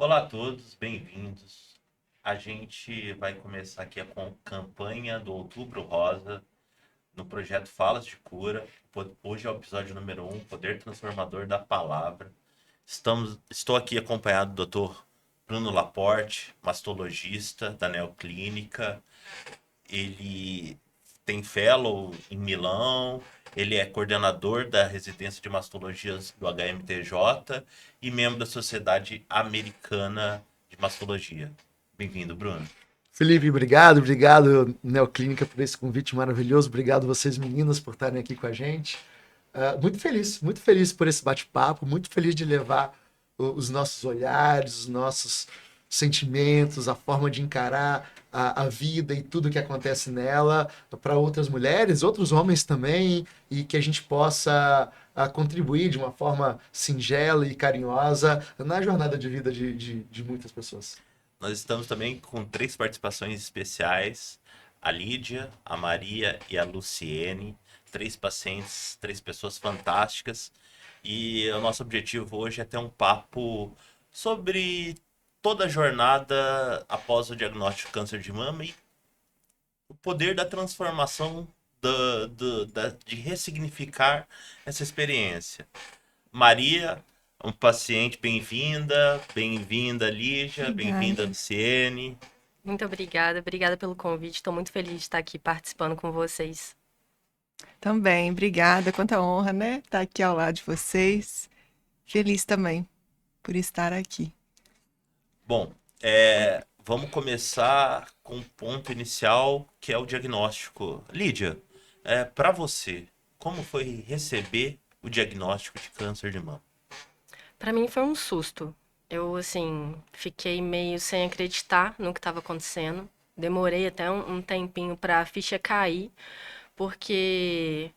Olá a todos, bem-vindos. A gente vai começar aqui a campanha do Outubro Rosa no projeto Falas de Cura. Hoje é o episódio número 1, Poder Transformador da Palavra. Estou aqui acompanhado do Dr. Bruno Laporte, mastologista da Neoclínica. Ele tem fellow em Milão, ele é coordenador da residência de mastologias do HMTJ e membro da Sociedade Americana de Mastologia. Bem-vindo, Bruno. Felipe, obrigado, Neoclínica, por esse convite maravilhoso. Obrigado vocês, meninas, por estarem aqui com a gente. Muito feliz por esse bate-papo, muito feliz de levar os nossos olhares, os nossos sentimentos, a forma de encarar a vida e tudo que acontece nela para outras mulheres, outros homens também, e que a gente possa contribuir de uma forma singela e carinhosa na jornada de vida de muitas pessoas. Nós estamos também com 3 participações especiais: a Lídia, a Maria e a Luciene. 3 pacientes, 3 pessoas fantásticas. E o nosso objetivo hoje é ter um papo sobre toda a jornada após o diagnóstico de câncer de mama e o poder da transformação, de ressignificar essa experiência. Maria, um paciente, bem-vinda, Lígia, bem-vinda, Obrigada. Luciene. Muito obrigada pelo convite. Estou muito feliz de estar aqui participando com vocês. Também, obrigada. Quanta honra, né? Estar aqui ao lado de vocês. Feliz também por estar aqui. Bom, vamos começar com um ponto inicial, que é o diagnóstico. Lídia, para você, como foi receber o diagnóstico de câncer de mama? Para mim foi um susto. Eu, assim, fiquei meio sem acreditar no que estava acontecendo. Demorei até um tempinho para a ficha cair, porque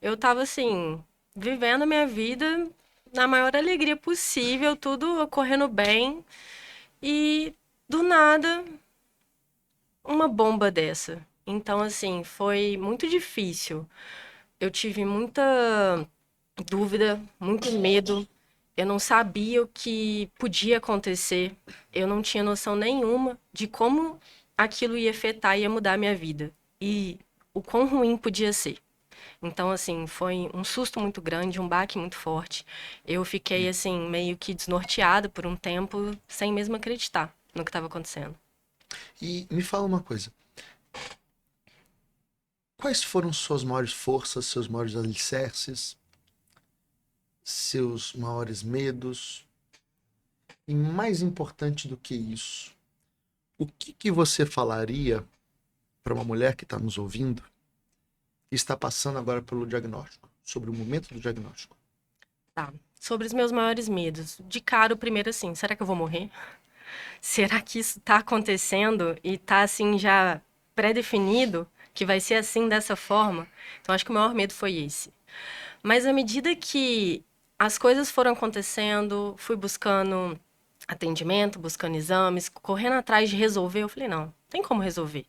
eu estava, assim, vivendo a minha vida na maior alegria possível, tudo ocorrendo bem, e do nada uma bomba dessa. Então, assim, foi muito difícil. Eu tive muita dúvida, muito medo. Eu não sabia o que podia acontecer. Eu não tinha noção nenhuma de como aquilo ia afetar e ia mudar a minha vida. E o quão ruim podia ser. Então, assim, foi um susto muito grande, um baque muito forte. Eu fiquei, assim, meio que desnorteada por um tempo, sem mesmo acreditar no que estava acontecendo. E me fala uma coisa, quais foram suas maiores forças, seus maiores alicerces, seus maiores medos? E mais importante do que isso, o que você falaria para uma mulher que está nos ouvindo e está passando agora pelo diagnóstico, sobre o momento do diagnóstico? Tá. Sobre os meus maiores medos. De cara, o primeiro, assim, será que eu vou morrer? Será que isso tá acontecendo e tá, assim, já pré-definido que vai ser assim, dessa forma? Então, acho que o maior medo foi esse. Mas à medida que as coisas foram acontecendo, fui buscando atendimento, buscando exames, correndo atrás de resolver, eu falei, não, tem como resolver.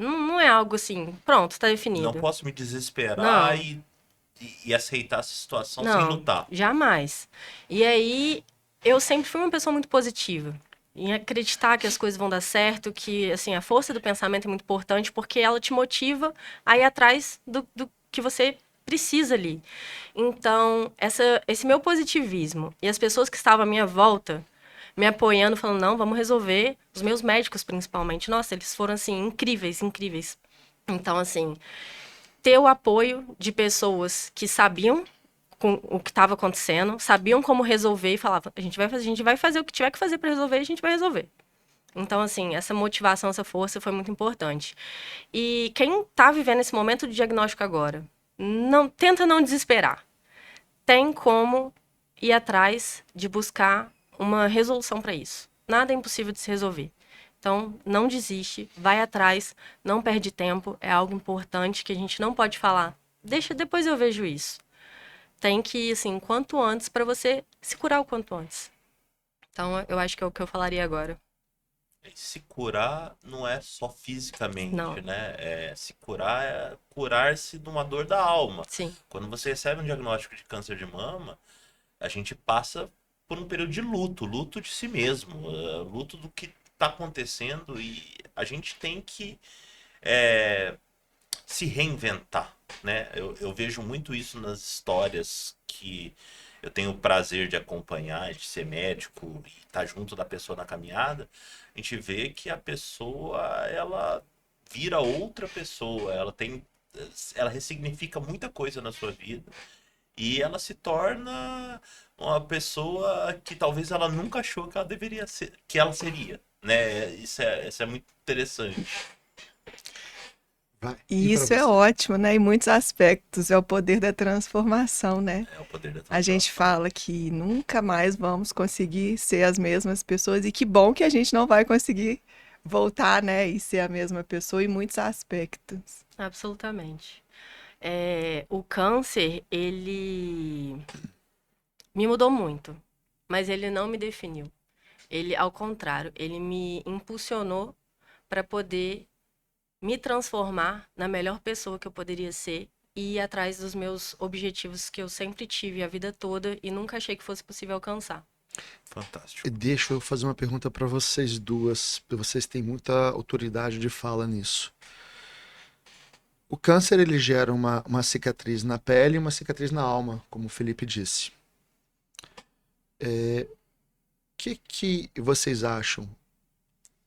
Não é algo assim, pronto, tá Não definido. posso me desesperar Não, e aceitar essa situação sem não, lutar. jamais. E aí, eu sempre fui uma pessoa muito positiva. Em acreditar que as coisas vão dar certo, que, assim, a força do pensamento é muito importante, porque ela te motiva a ir atrás do que você precisa ali. Então, esse meu positivismo e as pessoas que estavam à minha volta me apoiando, falando, não, vamos resolver. Os meus médicos, principalmente, nossa, eles foram, assim, incríveis, incríveis. Então, assim, ter o apoio de pessoas que sabiam com o que estava acontecendo, sabiam como resolver e falavam, a gente vai fazer o que tiver que fazer para resolver, a gente vai resolver. Então, assim, essa motivação, essa força foi muito importante. E quem está vivendo esse momento de diagnóstico agora, não tenta não desesperar. Tem como ir atrás de buscar uma resolução para isso. Nada é impossível de se resolver. Então, não desiste, vai atrás, não perde tempo, é algo importante que a gente não pode falar. Deixa, depois eu vejo isso. Tem que ir, assim, quanto antes para você se curar o quanto antes. Então, eu acho que é o que eu falaria agora. Se curar não é só Não, fisicamente, né? Se curar é curar-se de uma dor da alma. sim, Quando você recebe um diagnóstico de câncer de mama, a gente passa por um período de luto, luto de si mesmo, luto do que está acontecendo, e a gente tem que se reinventar, né? Eu vejo muito isso nas histórias que eu tenho o prazer de acompanhar, de ser médico e estar junto da pessoa na caminhada. A gente vê que a pessoa, ela vira outra pessoa, ela ressignifica muita coisa na sua vida e ela se torna uma pessoa que talvez ela nunca achou que ela deveria ser, que ela seria, né? Isso é muito interessante. Vai. E pra isso é você? ótimo, né? Em muitos aspectos, é o poder da transformação, né? É o poder da A gente transformação. fala que nunca mais vamos conseguir ser as mesmas pessoas, e que bom que a gente não vai conseguir voltar, né, e ser a mesma pessoa em muitos aspectos. Absolutamente. O câncer, ele me mudou muito, mas ele não me definiu. Ele, ao contrário, ele me impulsionou para poder me transformar na melhor pessoa que eu poderia ser e ir atrás dos meus objetivos que eu sempre tive a vida toda e nunca achei que fosse possível alcançar. Fantástico. Deixa eu fazer uma pergunta para vocês duas. Vocês têm muita autoridade de fala nisso. O câncer ele gera uma cicatriz na pele e uma cicatriz na alma, como o Felipe disse. O que vocês acham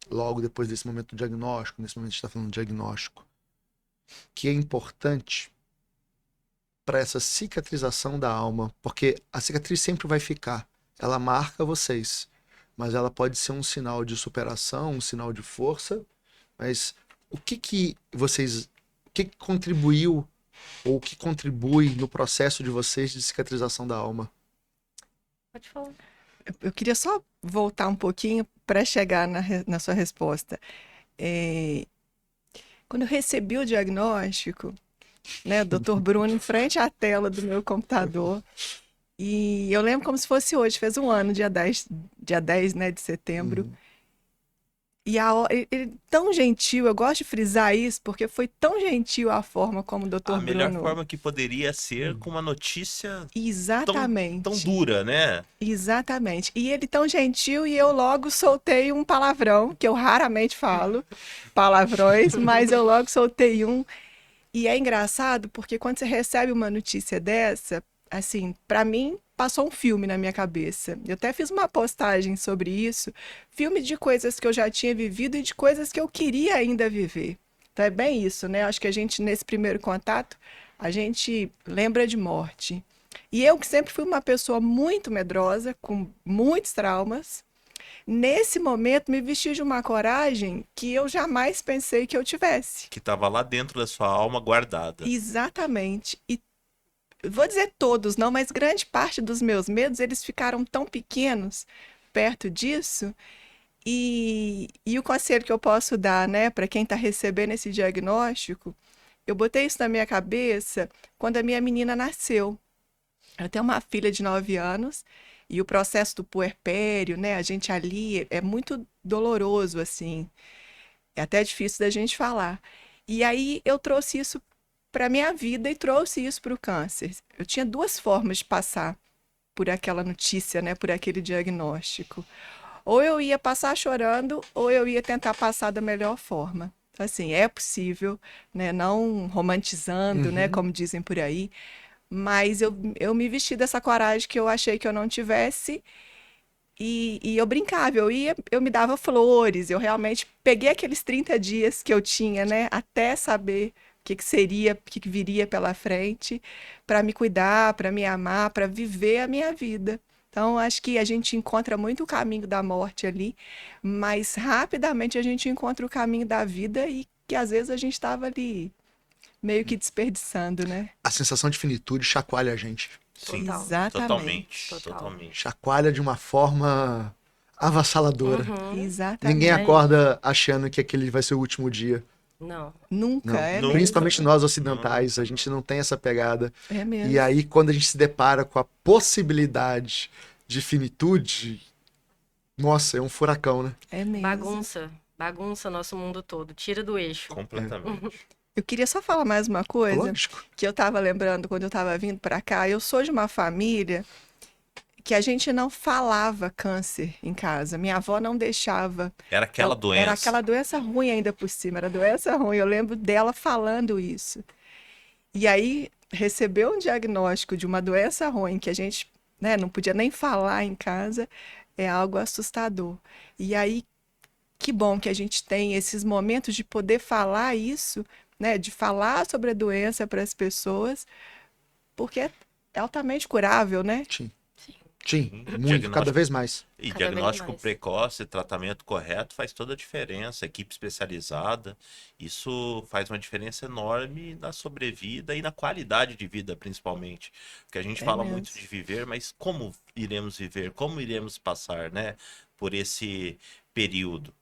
logo depois desse momento do diagnóstico, nesse momento a gente está falando de diagnóstico, que é importante para essa cicatrização da alma? Porque a cicatriz sempre vai ficar, ela marca vocês, mas ela pode ser um sinal de superação, um sinal de força. Mas o que vocês, o que contribuiu ou o que contribui no processo de vocês de cicatrização da alma? Pode falar. Eu queria só voltar um pouquinho para chegar na sua resposta. Quando eu recebi o diagnóstico, né, o Dr. Bruno em frente à tela do meu computador, e eu lembro como se fosse hoje, fez um ano, dia 10, né, de setembro. E ele tão gentil, eu gosto de frisar isso, porque foi tão gentil a forma como o Dr. A melhor Bruno... forma que poderia ser com uma notícia tão Exatamente. dura, né? Exatamente. E ele tão gentil, e eu logo soltei um palavrão, que eu raramente falo palavrões, mas eu logo soltei um. E é engraçado porque quando você recebe uma notícia dessa, assim, para mim passou um filme na minha cabeça. Eu até fiz uma postagem sobre isso, filme de coisas que eu já tinha vivido e de coisas que eu queria ainda viver. Então é bem isso, né? Acho que a gente, nesse primeiro contato, a gente lembra de morte. E eu, que sempre fui uma pessoa muito medrosa, com muitos traumas, nesse momento me vesti de uma coragem que eu jamais pensei que eu tivesse. Que estava lá dentro da sua alma guardada. Exatamente. E vou dizer todos, não, mas grande parte dos meus medos, eles ficaram tão pequenos perto disso. E o conselho que eu posso dar, né, para quem está recebendo esse diagnóstico, eu botei isso na minha cabeça quando a minha menina nasceu. Eu tenho uma filha de 9 anos e o processo do puerpério, né, a gente ali é muito doloroso, assim. É até difícil da gente falar. E aí eu trouxe isso para minha vida e trouxe isso para o câncer. Eu tinha duas formas de passar por aquela notícia, né, por aquele diagnóstico. Ou eu ia passar chorando, ou eu ia tentar passar da melhor forma. Então, assim, é possível, né, não romantizando, né, como dizem por aí, mas eu me vesti dessa coragem que eu achei que eu não tivesse. E eu brincava, eu me dava flores, eu realmente peguei aqueles 30 dias que eu tinha, né, até saber o que seria, o que viria pela frente, para me cuidar, para me amar, para viver a minha vida. Então, acho que a gente encontra muito o caminho da morte ali, mas rapidamente a gente encontra o caminho da vida e que às vezes a gente estava ali meio que desperdiçando, né? A sensação de finitude chacoalha a gente. Sim, Total. Exatamente. totalmente. Total. Totalmente. Chacoalha de uma forma avassaladora. Exatamente. Ninguém É acorda achando que aquele vai ser o último dia. Não. Nunca, Não. é Nunca. mesmo. Principalmente nós ocidentais, a gente não tem essa pegada. É mesmo. E aí, quando a gente se depara com a possibilidade de finitude, nossa, é um furacão, né? É mesmo. Bagunça nosso mundo todo, tira do eixo. Completamente. Eu queria só falar mais uma coisa Lógico. que eu estava lembrando quando eu estava vindo para cá. Eu sou de uma família que a gente não falava câncer em casa. Minha avó não deixava. Era aquela doença. Era aquela doença ruim ainda por cima, era doença ruim. Eu lembro dela falando isso. E aí recebeu um diagnóstico de uma doença ruim que a gente, né, não podia nem falar em casa, é algo assustador. E aí, que bom que a gente tem esses momentos de poder falar isso, né, de falar sobre a doença para as pessoas, porque é altamente curável, né? Sim, Sim. sim, Sim, muito, diagnóstico. cada vez mais. E Cada vez diagnóstico mais. precoce, tratamento correto faz toda a diferença. Equipe especializada, isso faz uma diferença enorme na sobrevida e na qualidade de vida, principalmente. Porque a gente É fala mesmo. muito de viver, mas como iremos viver? Como iremos passar, né, por esse período?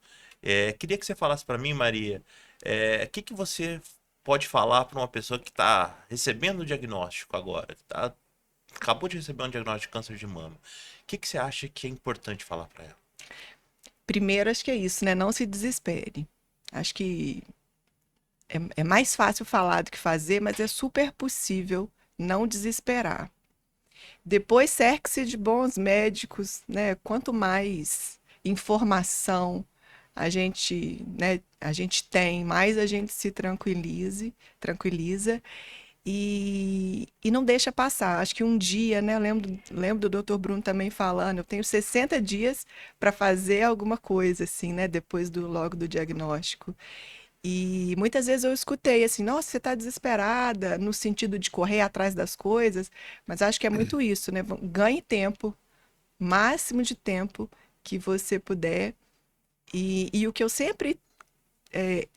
Queria que você falasse para mim, Maria, o que que você pode falar para uma pessoa que está recebendo o diagnóstico agora, acabou de receber um diagnóstico de câncer de mama? O que que você acha que é importante falar para ela? Primeiro, acho que é isso, né? Não se desespere. Acho que é mais fácil falar do que fazer, mas é super possível não desesperar. Depois, cerque-se de bons médicos, né? Quanto mais informação a gente tem, mais a gente se tranquiliza e não deixa passar. Acho que um dia, né? Eu lembro do Dr. Bruno também falando, eu tenho 60 dias para fazer alguma coisa, assim, né? Depois logo do diagnóstico. E muitas vezes eu escutei assim, nossa, você está desesperada, no sentido de correr atrás das coisas, mas acho que é muito isso, né? Ganhe tempo, máximo de tempo que você puder. E o que eu sempre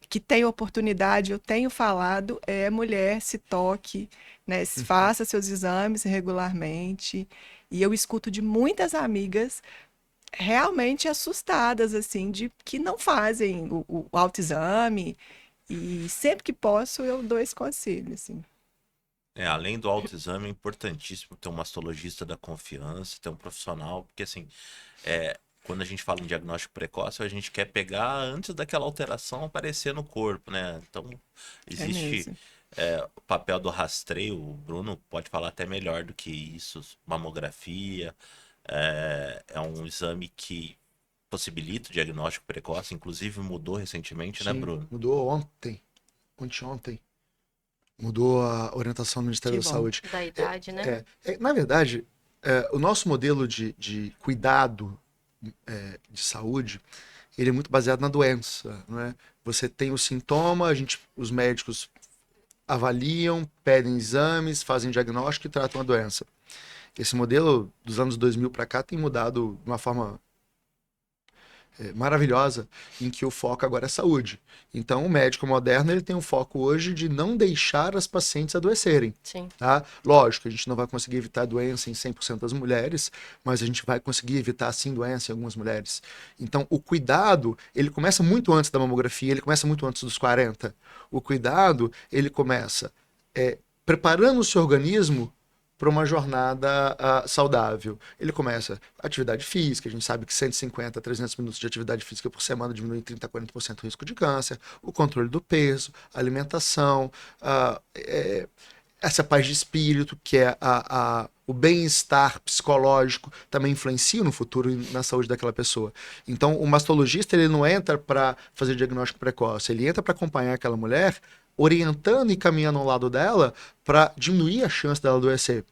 que tenho oportunidade, eu tenho falado, é mulher, se toque, né? Faça seus exames regularmente. E eu escuto de muitas amigas realmente assustadas, assim, de que não fazem o autoexame. E sempre que posso, eu dou esse conselho, assim. Além do autoexame, é importantíssimo ter um mastologista da confiança, ter um profissional, porque assim, quando a gente fala em diagnóstico precoce, a gente quer pegar antes daquela alteração aparecer no corpo, né? Então, É existe mesmo. o papel do rastreio, o Bruno pode falar até melhor do que isso, mamografia, é um exame que possibilita o diagnóstico precoce, inclusive mudou recentemente, né, Sim, Bruno? mudou ontem. Mudou a orientação do Ministério Que da bom. Saúde. Da idade, né? Na verdade, o nosso modelo de cuidado de saúde, ele é muito baseado na doença, não é? Você tem o sintoma, os médicos avaliam, pedem exames, fazem diagnóstico e tratam a doença. Esse modelo dos anos 2000 para cá tem mudado de uma forma maravilhosa, em que o foco agora é saúde. Então, o médico moderno ele tem um foco hoje de não deixar as pacientes adoecerem. Sim. Tá? Lógico, a gente não vai conseguir evitar doença em 100% das mulheres, mas a gente vai conseguir evitar, sim, doença em algumas mulheres. Então, o cuidado, ele começa muito antes da mamografia, ele começa muito antes dos 40. O cuidado, ele começa preparando o seu organismo para uma jornada saudável. Ele começa atividade física, a gente sabe que 150 a 300 minutos de atividade física por semana diminui em 30 a 40% o risco de câncer, o controle do peso, a alimentação, essa paz de espírito, que é o bem-estar psicológico, também influencia no futuro e na saúde daquela pessoa. Então, o mastologista ele não entra para fazer diagnóstico precoce, ele entra para acompanhar aquela mulher, orientando e caminhando ao lado dela para diminuir a chance dela adoecer.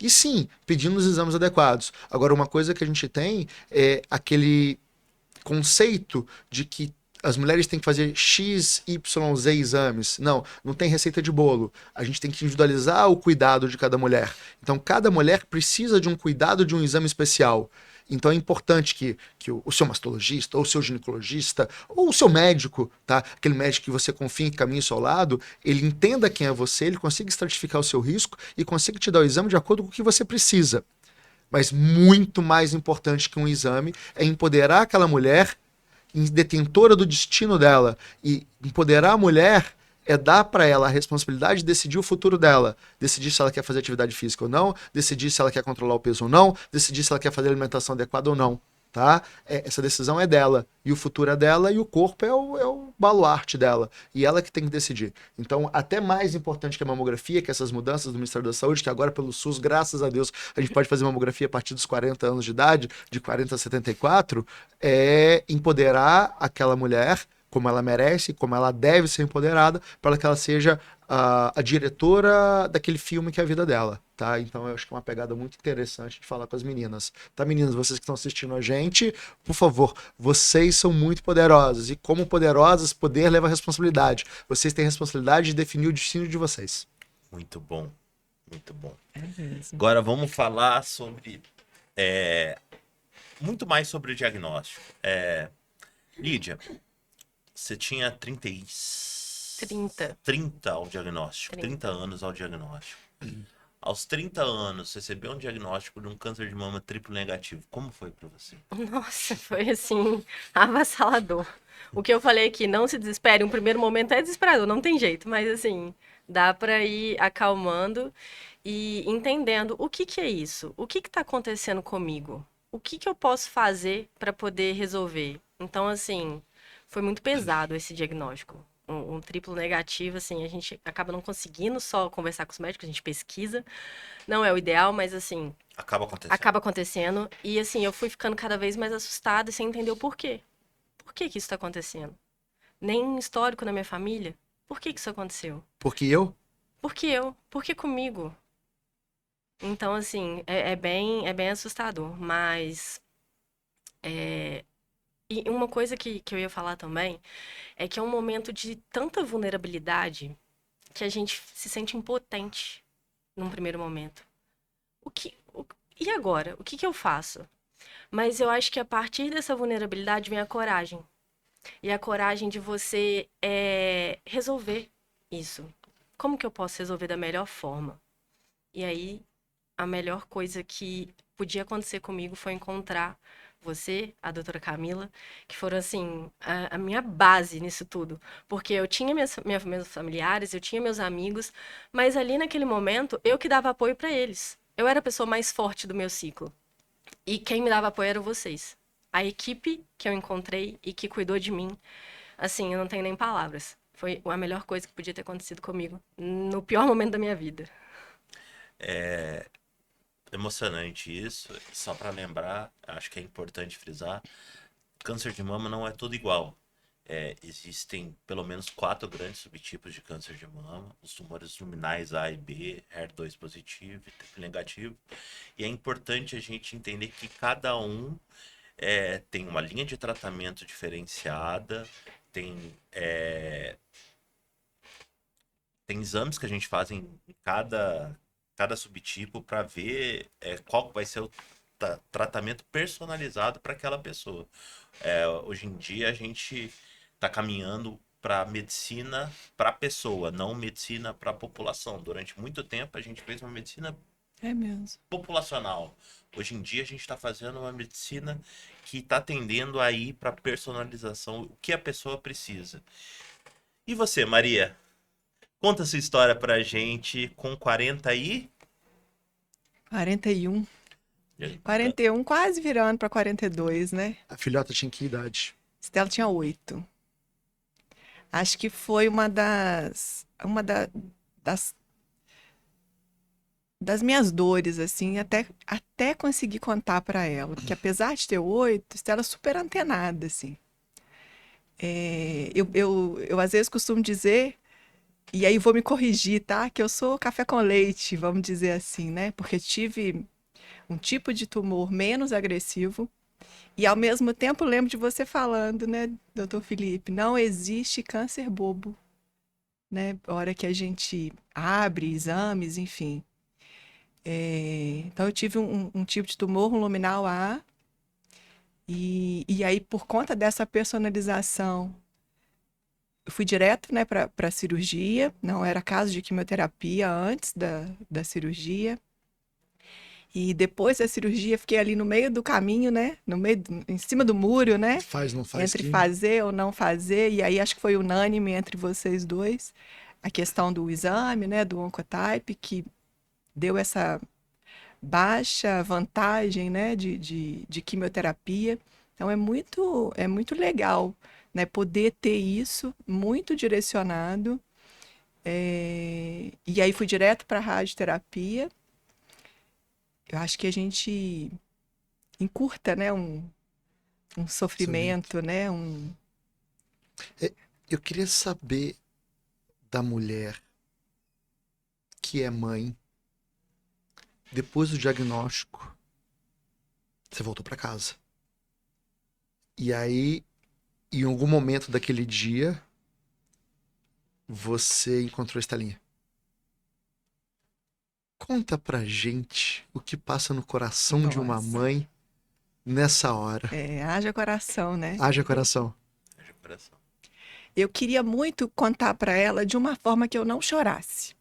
E sim, pedindo os exames adequados. Agora, uma coisa que a gente tem é aquele conceito de que as mulheres têm que fazer X, Y, Z exames. Não, não tem receita de bolo. A gente tem que individualizar o cuidado de cada mulher. Então, cada mulher precisa de um cuidado, de um exame especial. Então é importante que o seu mastologista, ou o seu ginecologista, ou o seu médico, tá? Aquele médico que você confia, que caminha ao seu lado, ele entenda quem é você, ele consiga estratificar o seu risco e consiga te dar o exame de acordo com o que você precisa. Mas muito mais importante que um exame é empoderar aquela mulher detentora do destino dela. E empoderar a mulher é dar para ela a responsabilidade de decidir o futuro dela. Decidir se ela quer fazer atividade física ou não, decidir se ela quer controlar o peso ou não, decidir se ela quer fazer alimentação adequada ou não. Tá? Essa decisão é dela. E o futuro é dela e o corpo é o baluarte dela. E ela que tem que decidir. Então, até mais importante que a mamografia, que essas mudanças do Ministério da Saúde, que agora pelo SUS, graças a Deus, a gente pode fazer mamografia a partir dos 40 anos de idade, de 40 a 74, é empoderar aquela mulher como ela merece, como ela deve ser empoderada, para que ela seja a diretora daquele filme que é a vida dela, tá? Então eu acho que é uma pegada muito interessante de falar com as meninas. Tá, meninas, vocês que estão assistindo a gente, por favor, vocês são muito poderosas, e como poderosas, poder leva responsabilidade. Vocês têm responsabilidade de definir o destino de vocês. Muito bom, muito bom. É mesmo. Agora vamos falar sobre muito mais sobre o diagnóstico. Lídia, você tinha 30 ao diagnóstico, 30 anos ao diagnóstico. Aos 30 anos, você recebeu um diagnóstico de um câncer de mama triplo negativo. Como foi pra você? Nossa, foi assim, avassalador. O que eu falei aqui, não se desespere, um primeiro momento é desesperador, não tem jeito, mas assim, dá pra ir acalmando e entendendo o que que é isso, o que que tá acontecendo comigo, o que que eu posso fazer pra poder resolver. Então, assim, foi muito pesado esse diagnóstico. Um triplo negativo, assim, a gente acaba não conseguindo só conversar com os médicos, a gente pesquisa. Não é o ideal, mas assim, Acaba acontecendo. acaba acontecendo. E assim, eu fui ficando cada vez mais assustada e sem entender o porquê. Por que que isso tá acontecendo? Nem histórico na minha família. Por que que isso aconteceu? Porque eu? Por que eu? Por que comigo? Então, assim, é bem assustador. Mas. E uma coisa que eu ia falar também é que é um momento de tanta vulnerabilidade que a gente se sente impotente num primeiro momento. E agora? O que que eu faço? Mas eu acho que a partir dessa vulnerabilidade vem a coragem. E a coragem de você resolver isso. Como que eu posso resolver da melhor forma? E aí, a melhor coisa que podia acontecer comigo foi encontrar você, a doutora Camila, que foram, assim, a minha base nisso tudo. Porque eu tinha meus familiares, eu tinha meus amigos, mas ali naquele momento, eu que dava apoio para eles. Eu era a pessoa mais forte do meu ciclo. E quem me dava apoio eram vocês. A equipe que eu encontrei e que cuidou de mim, assim, eu não tenho nem palavras. Foi a melhor coisa que podia ter acontecido comigo no pior momento da minha vida. Emocionante isso. Só para lembrar, acho que é importante frisar, câncer de mama não é tudo igual. Existem pelo menos 4 grandes subtipos de câncer de mama: os tumores luminais A e B, HER2 positivo e triplo negativo. E é importante a gente entender que cada um tem uma linha de tratamento diferenciada, tem exames que a gente faz em cada subtipo para ver qual vai ser o tratamento personalizado para aquela pessoa. Hoje em dia a gente está caminhando para medicina para a pessoa, não medicina para a população. Durante muito tempo a gente fez uma medicina É mesmo. populacional. Hoje em dia a gente está fazendo uma medicina que está tendendo a ir para personalização, o que a pessoa precisa. E você, Maria? Conta sua história pra gente com 40 e... 41. 41, quase virando para 42, né? A filhota tinha que idade? Estela tinha 8. Acho que foi uma das minhas dores, assim, até conseguir contar para ela. Porque apesar de ter 8, Estela é super antenada, assim. Eu às vezes costumo dizer, e aí vou me corrigir, tá? Que eu sou café com leite, vamos dizer assim, né? Porque tive um tipo de tumor menos agressivo. E ao mesmo tempo lembro de você falando, né, doutor Felipe, não existe câncer bobo, né? A hora que a gente abre exames, enfim. Então eu tive um tipo de tumor, um luminal A, e aí por conta dessa personalização, eu fui direto, né, para cirurgia, não era caso de quimioterapia antes da cirurgia. E depois da cirurgia, fiquei ali no meio do caminho, né? Em cima do muro, né? Faz, não faz Entre químio? fazer ou não fazer. E aí acho que foi unânime entre vocês dois a questão do exame, né? Do Oncotype, que deu essa baixa vantagem, né? De quimioterapia. Então é muito legal, né, poder ter isso muito direcionado. E aí fui direto para a radioterapia. Eu acho que a gente encurta, né, um sofrimento, né, Eu queria saber da mulher que é mãe, depois do diagnóstico, você voltou para casa. E aí, em algum momento daquele dia, você encontrou a Estelinha. Conta pra gente o que passa no coração de uma nossa, mãe nessa hora. haja coração, né? Haja coração. Haja coração. Eu queria muito contar para ela de uma forma que eu não chorasse.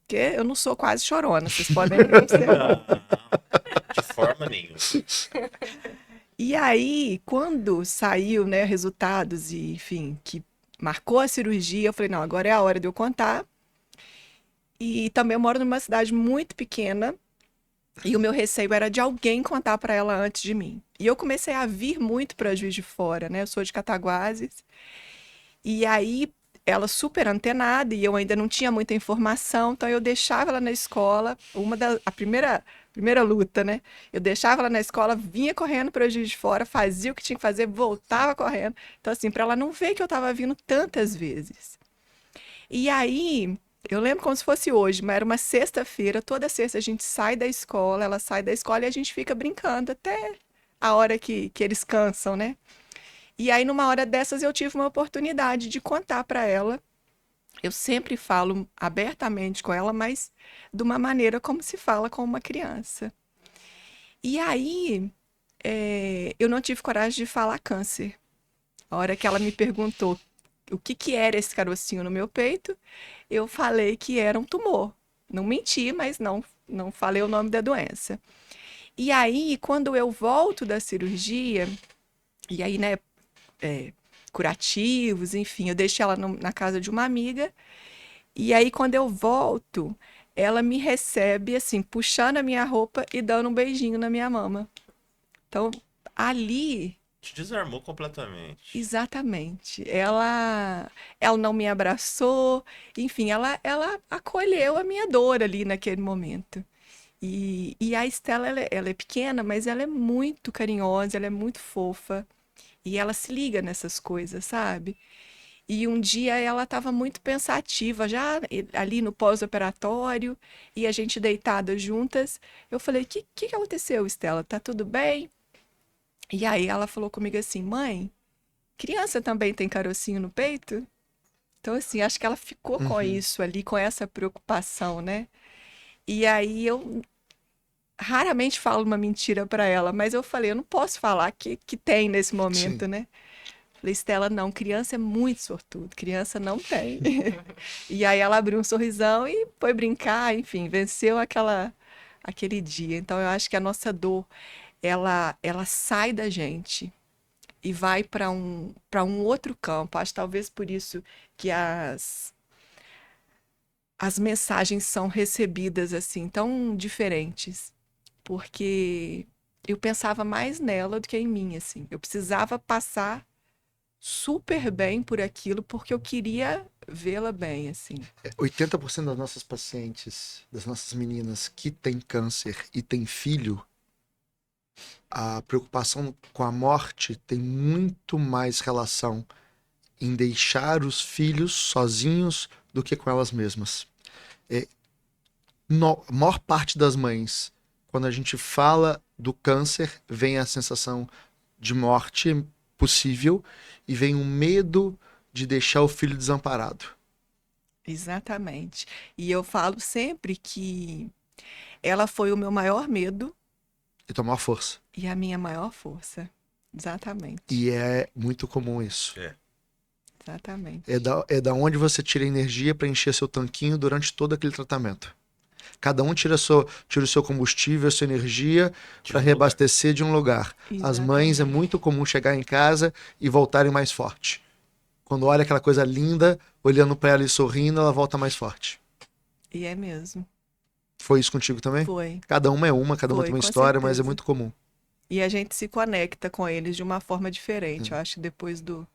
Porque eu não sou quase chorona, vocês podem observar. De forma nenhuma. E aí, quando saiu, né, resultados e, enfim, que marcou a cirurgia, eu falei, não, agora é a hora de eu contar. E também eu moro numa cidade muito pequena e o meu receio era de alguém contar para ela antes de mim. E eu comecei a vir muito para Juiz de Fora, né? Eu sou de Cataguases. E aí ela super antenada e eu ainda não tinha muita informação, então eu deixava ela na escola, a primeira luta, né? Eu deixava ela na escola, vinha correndo para Juiz de Fora, fazia o que tinha que fazer, voltava correndo. Então assim, para ela não ver que eu estava vindo tantas vezes. E aí, eu lembro como se fosse hoje, mas era uma sexta-feira, toda sexta a gente sai da escola, ela sai da escola e a gente fica brincando até a hora que eles cansam, né? E aí, numa hora dessas, eu tive uma oportunidade de contar para ela. Eu sempre falo abertamente com ela, mas de uma maneira como se fala com uma criança. E aí, eu não tive coragem de falar câncer. A hora que ela me perguntou o que que era esse carocinho no meu peito, eu falei que era um tumor. Não menti, mas não falei o nome da doença. E aí, quando eu volto da cirurgia, e aí, né, curativos, enfim, eu deixei ela na casa de uma amiga. E aí, quando eu volto, ela me recebe, assim, puxando a minha roupa e dando um beijinho na minha mama. Então, ali, Te desarmou completamente. exatamente, ela não me abraçou, enfim, ela acolheu a minha dor ali naquele momento. E a Estela, ela é pequena, mas ela é muito carinhosa, ela é muito fofa. E ela se liga nessas coisas, sabe? E um dia ela estava muito pensativa, já ali no pós-operatório, e a gente deitada juntas. Eu falei: que aconteceu, Estela? Tá tudo bem? E aí ela falou comigo assim: mãe, criança também tem carocinho no peito? Então, assim, acho que ela ficou com Uhum. isso ali, com essa preocupação, né? E aí eu raramente falo uma mentira para ela, mas eu falei: eu não posso falar que tem nesse Sim. momento, né? Falei: Estela, não, criança é muito sortudo, criança não tem. E aí ela abriu um sorrisão e foi brincar, enfim, venceu aquele dia. Então eu acho que a nossa dor, ela sai da gente e vai para um outro campo. Acho talvez por isso que as mensagens são recebidas assim, tão diferentes. Porque eu pensava mais nela do que em mim, assim. Eu precisava passar super bem por aquilo porque eu queria vê-la bem, assim. 80% das nossas pacientes, das nossas meninas que têm câncer e têm filho, a preocupação com a morte tem muito mais relação em deixar os filhos sozinhos do que com elas mesmas. A maior parte das mães, quando a gente fala do câncer, vem a sensação de morte possível e vem um medo de deixar o filho desamparado. Exatamente. E eu falo sempre que ela foi o meu maior medo E tomar força. e a minha maior força. Exatamente. E é muito comum isso. É. Exatamente. É da onde você tira energia para encher seu tanquinho durante todo aquele tratamento. Cada um tira o seu combustível, a sua energia De para um reabastecer de um lugar. As mães é Exatamente. muito comum chegar em casa e voltarem mais forte. Quando olha aquela coisa linda, olhando para ela e sorrindo, ela volta mais forte. E é mesmo. Foi isso contigo também? Foi. Cada uma tem uma Foi, história, com mas é certeza. muito comum. E a gente se conecta com eles de uma forma diferente, eu acho, depois do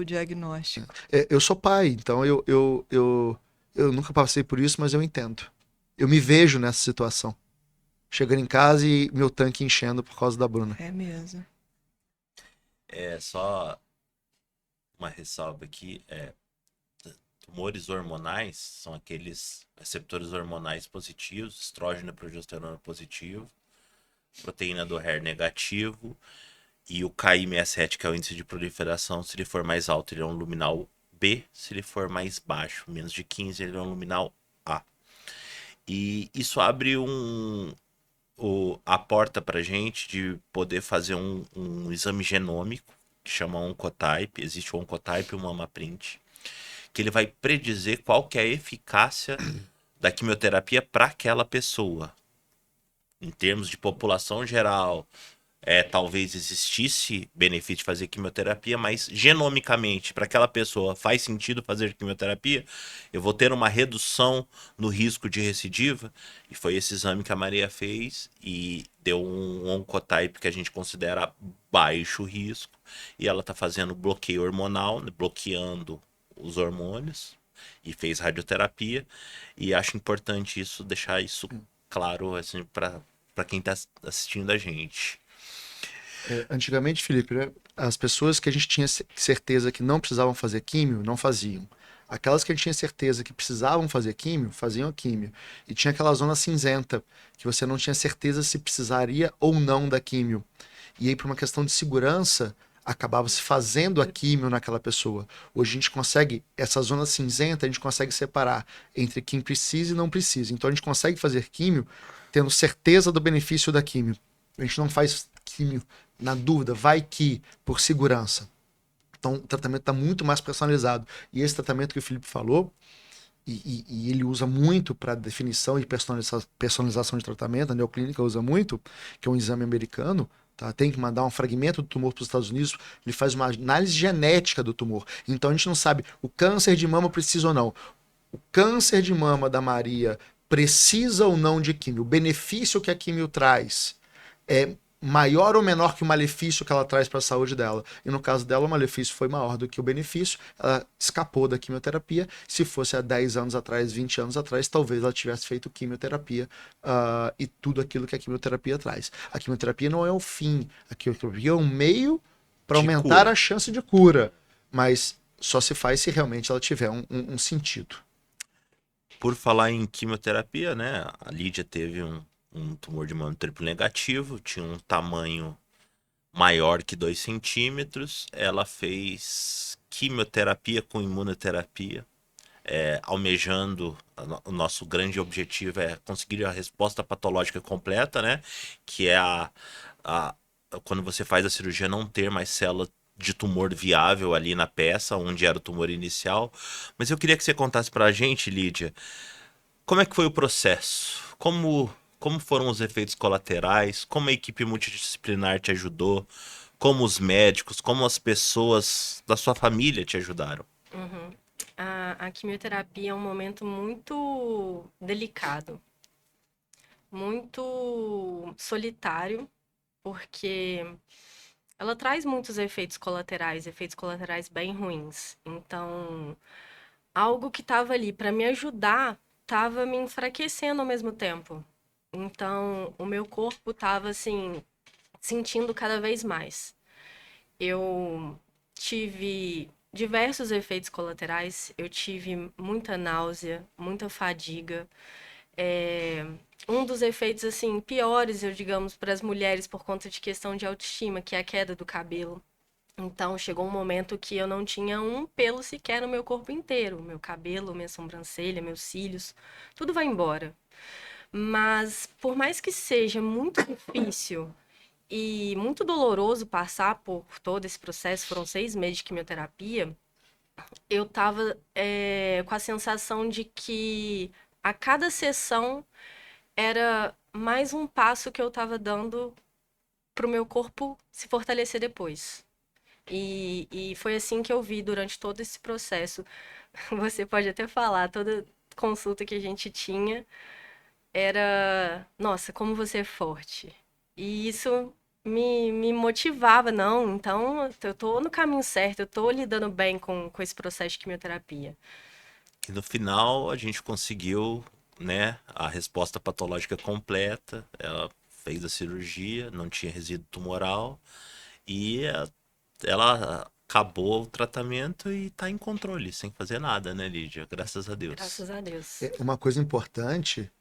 diagnóstico. Eu sou pai, então eu nunca passei por isso, mas eu entendo. Eu me vejo nessa situação. Chegando em casa e meu tanque enchendo por causa da Bruna. É mesmo. É só uma ressalva aqui. Tumores hormonais são aqueles receptores hormonais positivos, estrógeno e progesterona positivo, proteína do HER negativo, e o KI67, que é o índice de proliferação, se ele for mais alto, ele é um luminal B, se ele for mais baixo, menos de 15, ele é um luminal A. E isso abre a porta para gente de poder fazer um exame genômico, que chama Oncotype. Existe o Oncotype e o MammaPrint, que ele vai predizer qual que é a eficácia da quimioterapia para aquela pessoa. Em termos de população geral, talvez existisse benefício de fazer quimioterapia, mas genomicamente, para aquela pessoa, faz sentido fazer quimioterapia? Eu vou ter uma redução no risco de recidiva? E foi esse exame que a Maria fez e deu um oncotype que a gente considera baixo risco. E ela está fazendo bloqueio hormonal, né, bloqueando os hormônios, e fez radioterapia. E acho importante isso, deixar isso claro assim, para quem está assistindo a gente. Antigamente, Felipe, né, as pessoas que a gente tinha certeza que não precisavam fazer químio, não faziam. Aquelas que a gente tinha certeza que precisavam fazer químio, faziam a químio. E tinha aquela zona cinzenta, que você não tinha certeza se precisaria ou não da químio. E aí, por uma questão de segurança, acabava se fazendo a químio naquela pessoa. Hoje a gente consegue, essa zona cinzenta, a gente consegue separar entre quem precisa e não precisa. Então a gente consegue fazer químio tendo certeza do benefício da químio. A gente não faz químio na dúvida, vai que, por segurança. Então o tratamento está muito mais personalizado. E esse tratamento que o Felipe falou, e ele usa muito para definição e personalização de tratamento, a Neoclínica usa muito, que é um exame americano, tá? Tem que mandar um fragmento do tumor para os Estados Unidos, ele faz uma análise genética do tumor. Então a gente não sabe o câncer de mama precisa ou não. O câncer de mama da Maria precisa ou não de químio? O benefício que a químio traz é maior ou menor que o malefício que ela traz para a saúde dela. E no caso dela, o malefício foi maior do que o benefício. Ela escapou da quimioterapia. Se fosse há 10 anos atrás, 20 anos atrás, talvez ela tivesse feito quimioterapia e tudo aquilo que a quimioterapia traz. A quimioterapia não é o fim. A quimioterapia é um meio para De aumentar cura. a chance de cura. Mas só se faz se realmente ela tiver um sentido. Por falar em quimioterapia, né? A Lídia teve um tumor de mama triplo negativo, tinha um tamanho maior que 2 centímetros. Ela fez quimioterapia com imunoterapia, almejando. O nosso grande objetivo é conseguir a resposta patológica completa, né? Que é a quando você faz a cirurgia, não ter mais célula de tumor viável ali na peça, onde era o tumor inicial. Mas eu queria que você contasse pra gente, Lídia, como é que foi o processo? Como foram os efeitos colaterais? Como a equipe multidisciplinar te ajudou? Como os médicos, como as pessoas da sua família te ajudaram? Uhum. A quimioterapia é um momento muito delicado, muito solitário, porque ela traz muitos efeitos colaterais bem ruins. Então, algo que estava ali para me ajudar estava me enfraquecendo ao mesmo tempo. Então, o meu corpo estava assim, sentindo cada vez mais. Eu tive diversos efeitos colaterais, eu tive muita náusea, muita fadiga. É, um dos efeitos assim piores, eu digamos, para as mulheres por conta de questão de autoestima, que é a queda do cabelo. Então, chegou um momento que eu não tinha um pelo sequer no meu corpo inteiro. Meu cabelo, minha sobrancelha, meus cílios, tudo vai embora. Mas, por mais que seja muito difícil e muito doloroso passar por todo esse processo, foram 6 meses de quimioterapia, eu tava, com a sensação de que a cada sessão era mais um passo que eu tava dando pro meu corpo se fortalecer depois. E foi assim que eu vi durante todo esse processo. Você pode até falar, toda consulta que a gente tinha era, nossa, como você é forte. E isso me motivava, não, então eu tô no caminho certo, eu tô lidando bem com esse processo de quimioterapia. E no final a gente conseguiu, né, a resposta patológica completa. Ela fez a cirurgia, não tinha resíduo tumoral e ela acabou o tratamento e tá em controle, sem fazer nada, né, Lídia? Graças a Deus. Graças a Deus. Uma coisa importante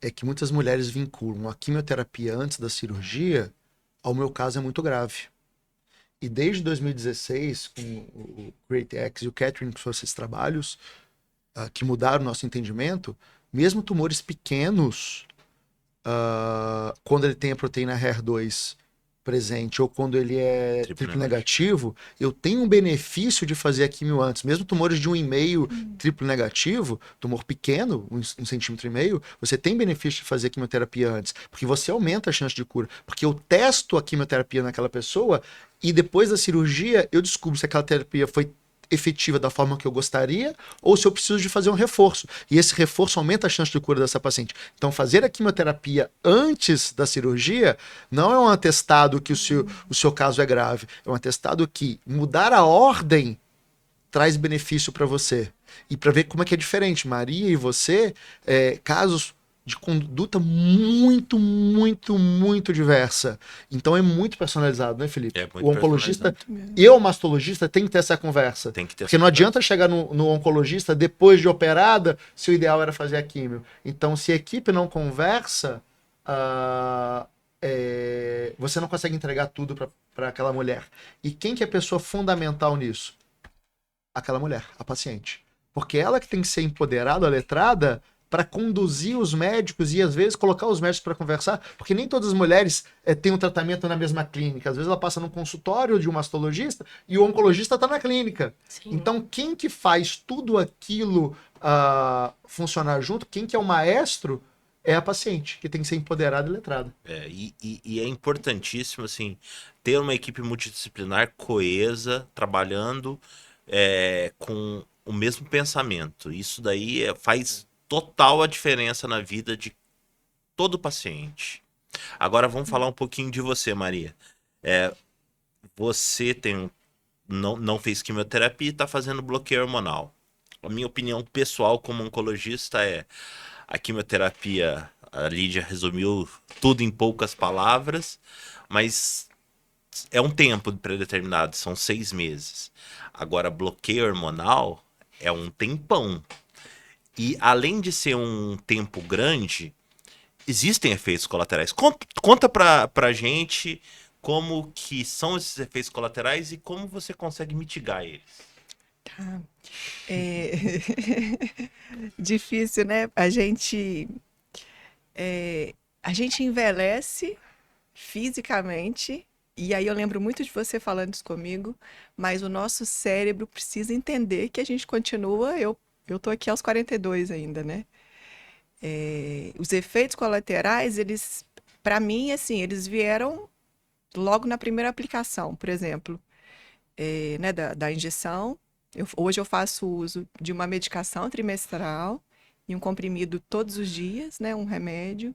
é que muitas mulheres vinculam a quimioterapia antes da cirurgia ao meu caso é muito grave. E desde 2016, com o Great X e o Catherine, que foram esses trabalhos que mudaram o nosso entendimento, mesmo tumores pequenos, quando ele tem a proteína HER2 presente ou quando ele é triplo negativo, eu tenho um benefício de fazer a quimio antes. Mesmo tumores de 1,5 triplo negativo, tumor pequeno, 1,5 cm, você tem benefício de fazer a quimioterapia antes, porque você aumenta a chance de cura. Porque eu testo a quimioterapia naquela pessoa e depois da cirurgia eu descubro se aquela terapia foi efetiva da forma que eu gostaria ou se eu preciso de fazer um reforço. E esse reforço aumenta a chance de cura dessa paciente. Então, fazer a quimioterapia antes da cirurgia não é um atestado que o seu caso é grave. É um atestado que mudar a ordem traz benefício para você. E para ver como é que é diferente. Maria e você, casos de conduta muito, muito, muito diversa. Então é muito personalizado, né, Felipe? É muito O oncologista personalizado. e o mastologista tem que ter essa conversa. Tem que ter Porque essa não adianta chegar no oncologista depois de operada se o ideal era fazer a químio. Então, se a equipe não conversa, você não consegue entregar tudo para aquela mulher. E quem que é a pessoa fundamental nisso? Aquela mulher, a paciente. Porque ela que tem que ser empoderada, letrada, para conduzir os médicos e às vezes colocar os médicos para conversar, porque nem todas as mulheres têm um tratamento na mesma clínica. Às vezes ela passa num consultório de um mastologista e o oncologista está na clínica. Sim. Então quem que faz tudo aquilo funcionar junto, quem que é o maestro, é a paciente, que tem que ser empoderada e letrada. E é importantíssimo, assim, ter uma equipe multidisciplinar coesa, trabalhando com o mesmo pensamento. Isso daí faz total a diferença na vida de todo paciente. Agora vamos falar um pouquinho de você, Maria. Você não fez quimioterapia e está fazendo bloqueio hormonal. A minha opinião pessoal como oncologista é a quimioterapia, a Lídia resumiu tudo em poucas palavras, mas é um tempo predeterminado, são 6 meses. Agora, bloqueio hormonal é um tempão. E além de ser um tempo grande, existem efeitos colaterais. Conta pra gente como que são esses efeitos colaterais e como você consegue mitigar eles. Tá. Difícil, né? A gente envelhece fisicamente, e aí eu lembro muito de você falando isso comigo, mas o nosso cérebro precisa entender que a gente continua. Eu tô aqui aos 42 ainda, né? Os efeitos colaterais, eles, para mim, assim, eles vieram logo na primeira aplicação, por exemplo, né, da injeção. Hoje eu faço uso de uma medicação trimestral e um comprimido todos os dias, né, um remédio.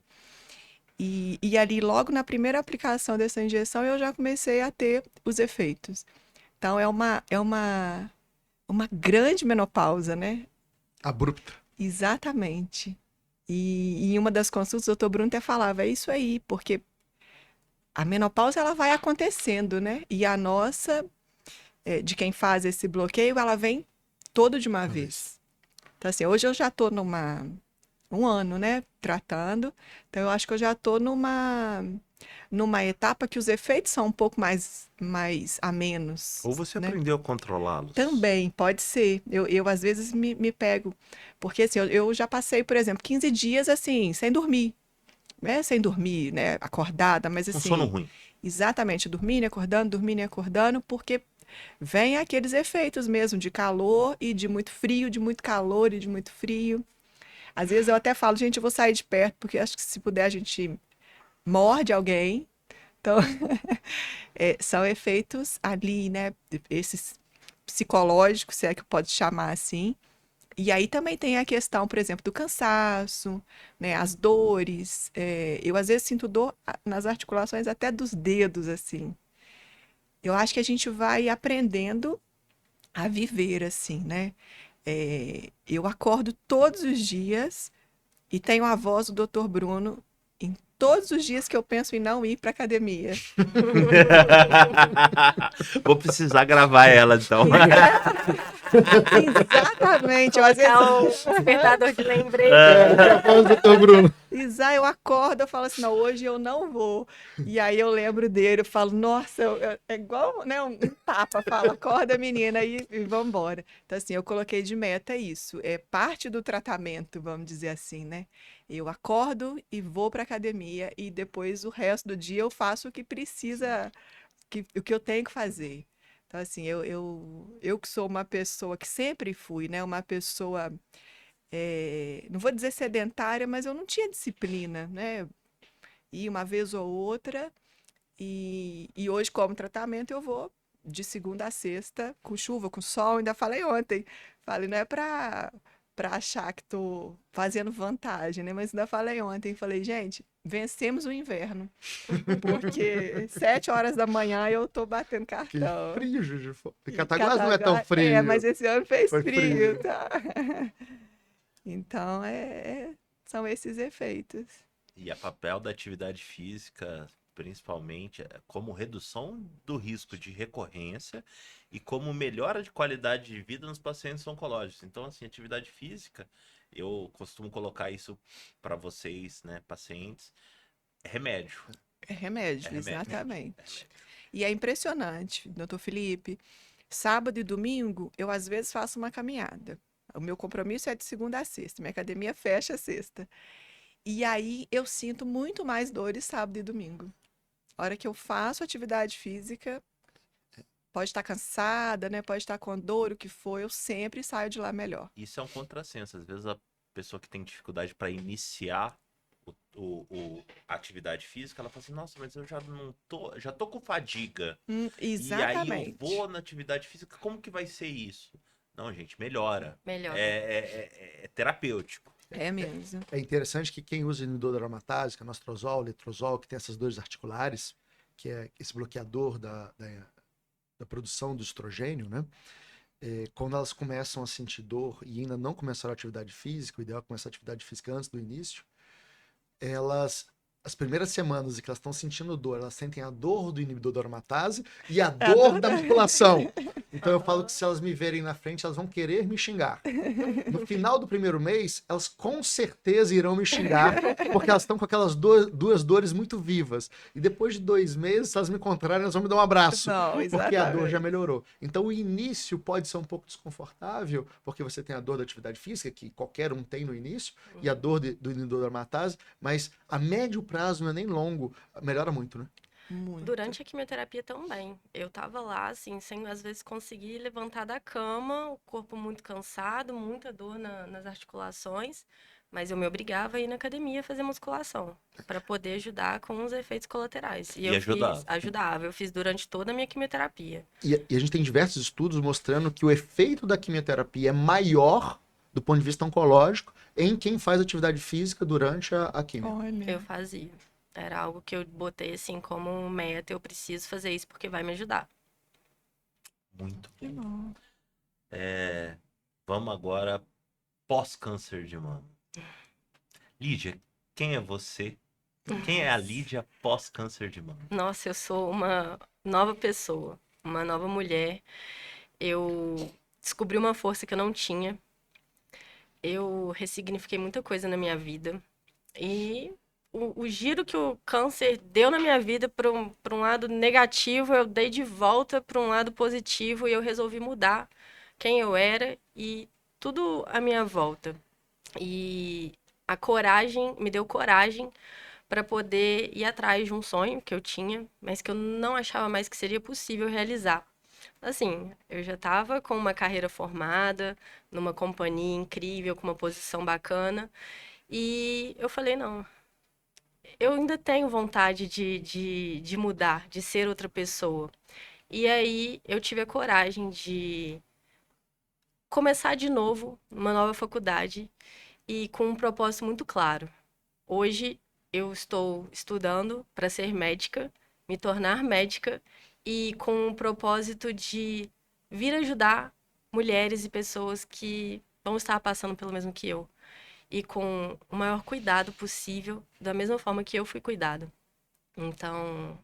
E ali, logo na primeira aplicação dessa injeção, eu já comecei a ter os efeitos. Então, é uma grande menopausa, né? Abrupta. Exatamente. E em uma das consultas, o doutor Bruno até falava, é isso aí, porque a menopausa, ela vai acontecendo, né? E a nossa, de quem faz esse bloqueio, ela vem todo de uma vez. Então, assim, hoje eu já estou um ano, né, tratando. Então, eu acho que eu já estou numa etapa que os efeitos são um pouco mais a menos. Ou você né? aprendeu a controlá-los? Também, pode ser. Eu às vezes, me pego. Porque, assim, eu já passei, por exemplo, 15 dias, assim, sem dormir. Sem dormir, né, acordada, mas assim... Um sono ruim. Exatamente, dormindo e acordando, porque vem aqueles efeitos mesmo de calor e de muito frio, de muito calor e de muito frio. Às vezes eu até falo, gente, eu vou sair de perto, porque acho que se puder a gente morde alguém. Então, são efeitos ali, né? Esses psicológicos, se é que pode chamar assim. E aí também tem a questão, por exemplo, do cansaço, né? As dores. Eu às vezes sinto dor nas articulações até dos dedos, assim. Eu acho que a gente vai aprendendo a viver assim, né? Eu acordo todos os dias e tenho a voz do Dr. Bruno em todos os dias que eu penso em não ir para academia. Vou precisar gravar ela, então. Exatamente. Eu, às vezes, Colocar um despertador de lembrete. Doutor Bruno. eu acordo, eu falo assim, não, hoje eu não vou. E aí eu lembro dele, eu falo, nossa, é igual, né, um tapa, fala, acorda menina e vamos embora. Então assim, eu coloquei de meta isso, é parte do tratamento, vamos dizer assim, né? Eu acordo e vou para academia e depois o resto do dia eu faço o que precisa, o que eu tenho que fazer. Então assim, eu que sou uma pessoa que sempre fui, né, uma pessoa não vou dizer sedentária, mas eu não tinha disciplina, né? Ia uma vez ou outra, e hoje, como tratamento, eu vou de segunda a sexta, com chuva, com sol, ainda falei ontem. Falei, não é para achar que tô fazendo vantagem, né? Mas ainda falei ontem, falei, gente, vencemos o inverno, porque 7 horas da manhã eu tô batendo Que cartão. frio, Juju. E Cataguás não é tão frio. mas esse ano fez Foi frio, frio. tá? Então, são esses efeitos. E a papel da atividade física, principalmente, é como redução do risco de recorrência e como melhora de qualidade de vida nos pacientes oncológicos. Então, assim, atividade física, eu costumo colocar isso para vocês, né, pacientes, é remédio. É remédio, É remédio. É exatamente. remédio. E é impressionante, doutor Felipe. Sábado e domingo, eu às vezes faço uma caminhada. O meu compromisso é de segunda a sexta. Minha academia fecha sexta. E aí eu sinto muito mais dores sábado e domingo. A hora que eu faço atividade física, pode estar cansada, né? Pode estar com dor, o que for, eu sempre saio de lá melhor. Isso é um contrassenso. Às vezes a pessoa que tem dificuldade para iniciar a atividade física, ela fala assim, nossa, mas eu já não tô, já tô com fadiga. E aí eu Exatamente. vou na atividade física, como que vai ser isso? Não, gente, melhora. Melhor. É terapêutico. É mesmo. É interessante que quem usa inibidor aromatásico, anastrozol, letrozol, que tem essas dores articulares, que é esse bloqueador da produção do estrogênio, né? Quando elas começam a sentir dor e ainda não começaram a atividade física, o ideal é começar a atividade física antes do início, as primeiras semanas em que elas estão sentindo dor, elas sentem a dor do inibidor da aromatase e a dor da musculação. Então eu falo que se elas me verem na frente, elas vão querer me xingar. No final do primeiro mês, elas com certeza irão me xingar, porque elas estão com aquelas duas dores muito vivas. E depois de 2 meses, se elas me encontrarem, elas vão me dar um abraço, Não, porque a dor já exatamente. melhorou. Então o início pode ser um pouco desconfortável, porque você tem a dor da atividade física, que qualquer um tem no início, e a dor do inibidor da aromatase, mas a médio prazo, não é nem longo, melhora muito, né? Muito. Durante a quimioterapia também. Eu tava lá, assim, sem às vezes conseguir levantar da cama, o corpo muito cansado, muita dor nas articulações, mas eu me obrigava a ir na academia fazer musculação, para poder ajudar com os efeitos colaterais. E E eu ajudava. ajudava, eu fiz durante toda a minha quimioterapia. E a gente tem diversos estudos mostrando que o efeito da quimioterapia é maior do ponto de vista oncológico em quem faz atividade física durante a quimio. Olha. Eu fazia. Era algo que eu botei assim como meta, eu preciso fazer isso porque vai me ajudar. Muito Que bom. bom. Vamos agora pós-câncer de mama. Lídia, quem é você? Quem é a Lídia pós-câncer de mama? Nossa, eu sou uma nova pessoa, uma nova mulher. Eu descobri uma força que eu não tinha. Eu ressignifiquei muita coisa na minha vida. E o giro que o câncer deu na minha vida para um lado negativo, eu dei de volta para um lado positivo e eu resolvi mudar quem eu era e tudo à minha volta. E a coragem, me deu coragem para poder ir atrás de um sonho que eu tinha, mas que eu não achava mais que seria possível realizar. Assim, eu já estava com uma carreira formada, numa companhia incrível, com uma posição bacana, e eu falei, não, eu ainda tenho vontade de mudar, de ser outra pessoa. E aí eu tive a coragem de começar de novo, uma nova faculdade e com um propósito muito claro. Hoje eu estou estudando para ser médica, me tornar médica e com o propósito de vir ajudar mulheres e pessoas que vão estar passando pelo mesmo que eu. E com o maior cuidado possível, da mesma forma que eu fui cuidada. Então,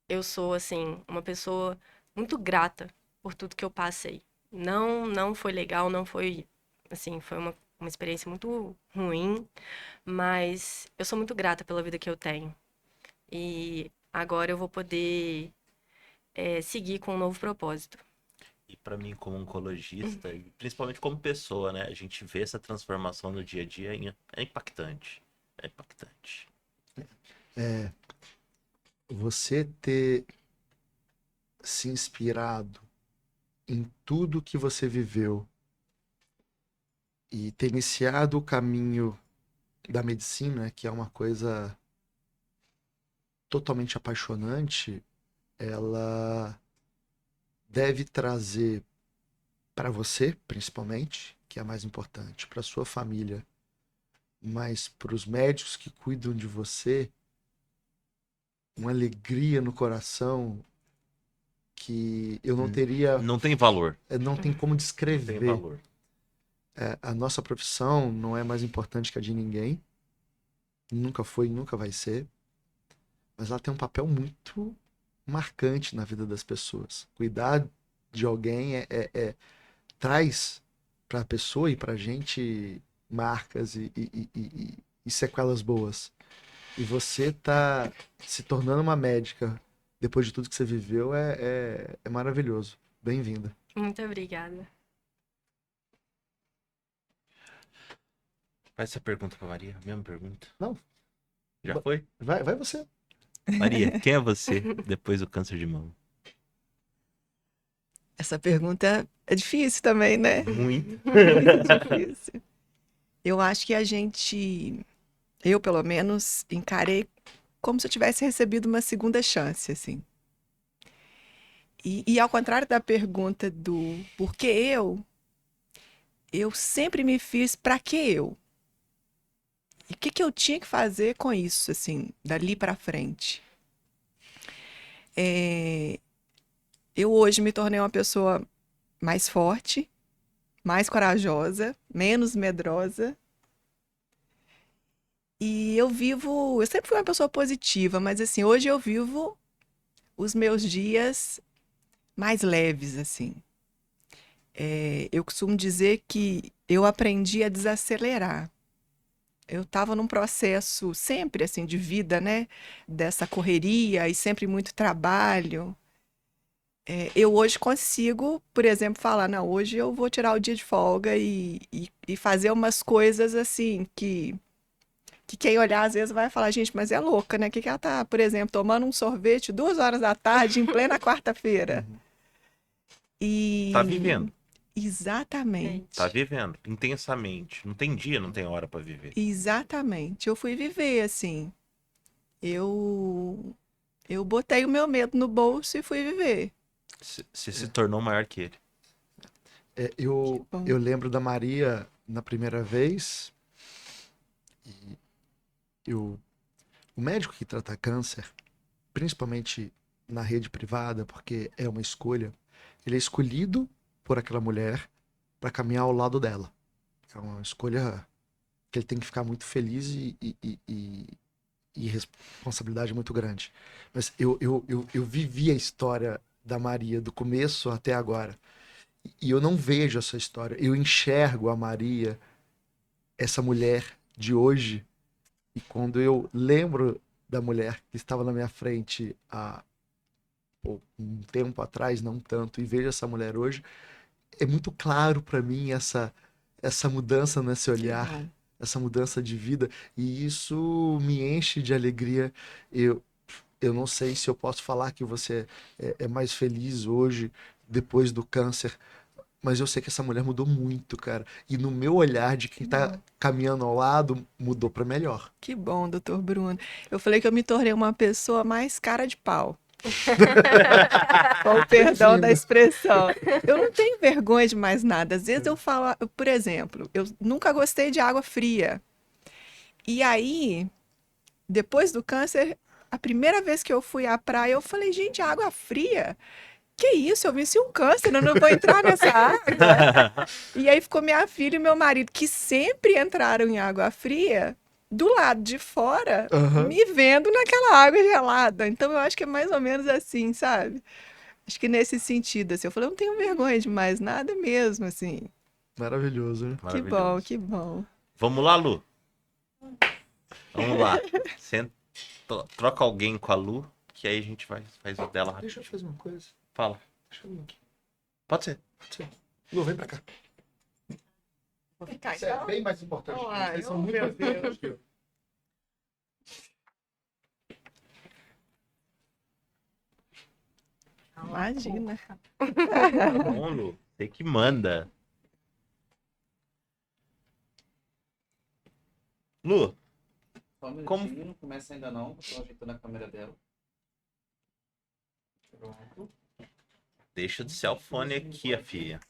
eu sou, assim, uma pessoa muito grata por tudo que eu passei. Não foi legal, não foi, assim, foi uma experiência muito ruim, mas eu sou muito grata pela vida que eu tenho. E agora eu vou poder seguir com um novo propósito. E para mim, como oncologista, e principalmente como pessoa, né? A gente vê essa transformação no dia a dia é impactante. É impactante. Você ter se inspirado em tudo que você viveu e ter iniciado o caminho da medicina, que é uma coisa totalmente apaixonante, ela deve trazer para você, principalmente, que é a mais importante, para sua família, mas para os médicos que cuidam de você, uma alegria no coração que eu não teria, Não tem valor. não tem como Não tem descrever. valor. A nossa profissão não é mais importante que a de ninguém, nunca foi e nunca vai ser, mas ela tem um papel muito marcante na vida das pessoas. Cuidar de alguém traz para a pessoa e para a gente marcas e sequelas boas. E você tá se tornando uma médica depois de tudo que você viveu é maravilhoso. Bem-vinda. Muito obrigada. Faz essa pergunta pra Maria. A mesma pergunta. Não. Já foi? Vai você. Maria, quem é você depois do câncer de mama? Essa pergunta é difícil também, né? Muito. Muito difícil. Eu acho que eu pelo menos, encarei como se eu tivesse recebido uma segunda chance, assim. E ao contrário da pergunta do por que eu sempre me fiz para que eu? E o que eu tinha que fazer com isso, assim, dali para frente? Eu hoje me tornei uma pessoa mais forte, mais corajosa, menos medrosa. E eu sempre fui uma pessoa positiva, mas assim, hoje eu vivo os meus dias mais leves, assim. Eu costumo dizer que eu aprendi a desacelerar. Eu estava num processo sempre assim de vida, né? Dessa correria e sempre muito trabalho. Eu hoje consigo, por exemplo, falar, não, hoje eu vou tirar o dia de folga e fazer umas coisas assim que quem olhar às vezes vai falar, gente, mas é louca, né? Que ela tá, por exemplo, tomando um sorvete 2 horas da tarde em plena quarta-feira. E Tá vivendo. exatamente. Tá vivendo. Intensamente. Não tem dia, não tem hora pra viver. Exatamente. Eu fui viver assim. Eu botei o meu medo no bolso e fui viver. Você se tornou maior que ele. Eu bom. lembro da Maria na primeira vez. E o médico que trata câncer, principalmente na rede privada, porque é uma escolha, ele é escolhido por aquela mulher para caminhar ao lado dela. É uma escolha que ele tem que ficar muito feliz e responsabilidade muito grande. Mas eu vivi a história da Maria do começo até agora. E eu não vejo essa história. Eu enxergo a Maria, essa mulher de hoje, e quando eu lembro da mulher que estava na minha frente há um tempo atrás, não tanto, e vejo essa mulher hoje, é muito claro para mim essa mudança nesse olhar, bom. essa mudança de vida, e isso me enche de alegria. Eu não sei se eu posso falar que você é mais feliz hoje, depois do câncer, mas eu sei que essa mulher mudou muito, cara. E no meu olhar de quem tá caminhando ao lado, mudou para melhor. Que bom, doutor Bruno. Eu falei que eu me tornei uma pessoa mais cara de pau. Com o perdão da Bem-vinda. expressão. Eu não tenho vergonha de mais nada. Às vezes eu falo, por exemplo, eu nunca gostei de água fria. E aí, depois do câncer, a primeira vez que eu fui à praia, eu falei, gente, água fria? Que isso? Eu venci um câncer, eu não vou entrar nessa água. E aí ficou minha filha e meu marido, que sempre entraram em água fria, do lado de fora, Aham. me vendo naquela água gelada. Então eu acho que é mais ou menos assim, sabe? Acho que nesse sentido, assim, eu falei, eu não tenho vergonha de mais nada mesmo, assim. Maravilhoso, né? Que bom, Maravilhoso. que bom. Vamos lá, Lu. Vamos lá. Senta, troca alguém com a Lu, que aí a gente faz o dela Deixa eu rapidinho. fazer uma coisa. Fala. Deixa eu vir aqui. Pode ser. Lu, vem pra cá. Vou ficar, Isso é então? bem mais importante. Ai, Vocês são oh, muito meu mais importantes Deus. que eu. Imagina. Tá bom, Lu. Você que manda. Lu, Só um Como- minutinho, não começa ainda não, tô ajeitando a câmera dela. Pronto. deixa do seu fone aqui, a filha.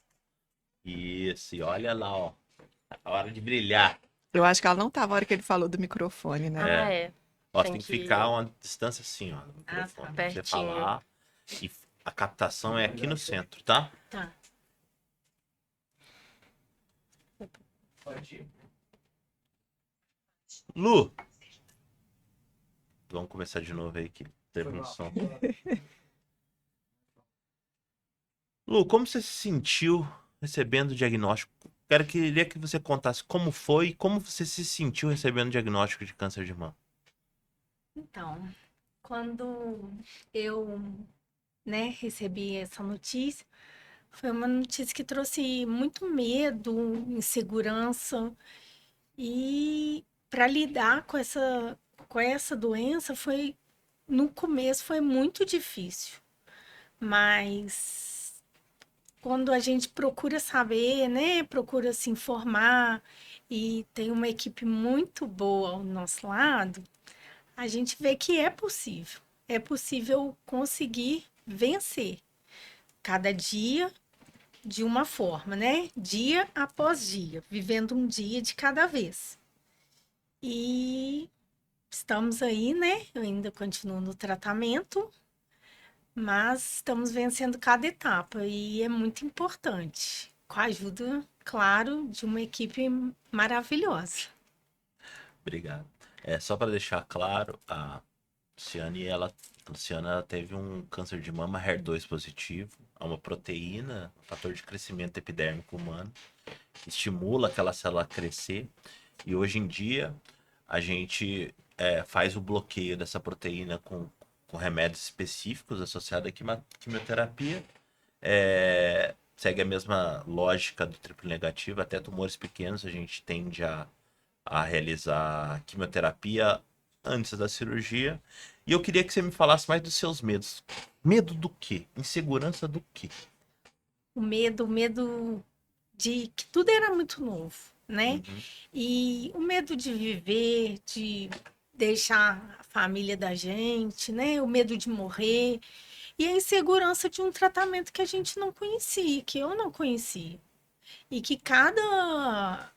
Isso, e olha lá, ó. A hora de brilhar. Eu acho que ela não tava a hora que ele falou do microfone, né? Ah, é. Ó, Tem tem que que- ficar uma distância assim, ó. Do Ah, microfone. tá. Pra você Pertinho. falar. E a captação é aqui no centro, tá? Tá. Pode ir. Lu! Vamos começar de novo aí que teve Foi um mal. som. Lu, como você se sentiu recebendo o diagnóstico? Queria que você contasse como foi e como você se sentiu recebendo o diagnóstico de câncer de mama. Então, quando eu, né, recebi essa notícia, foi uma notícia que trouxe muito medo, insegurança, e para lidar com essa doença foi, no começo foi muito difícil, mas quando a gente procura saber, né, procura se informar e tem uma equipe muito boa ao nosso lado, a gente vê que é possível. É possível conseguir vencer cada dia de uma forma, né? Dia após dia, vivendo um dia de cada vez. E estamos aí, né? Eu ainda continuo no tratamento, mas estamos vencendo cada etapa e é muito importante. Com a ajuda, claro, de uma equipe maravilhosa. Obrigado. Só para deixar claro, a Luciana ela teve um câncer de mama HER2 positivo, é uma proteína, um fator de crescimento epidérmico humano, que estimula aquela célula a crescer. E hoje em dia a gente faz o bloqueio dessa proteína com remédios específicos associados à quimioterapia. Segue a mesma lógica do triplo negativo, até tumores pequenos a gente tende a realizar quimioterapia antes da cirurgia. E eu queria que você me falasse mais dos seus medos. Medo do quê? Insegurança do quê? O medo de que tudo era muito novo, né? Uhum. E o medo de viver, de deixar a família da gente, né? O medo de morrer. E a insegurança de um tratamento que a gente não conhecia, que eu não conhecia. E que cada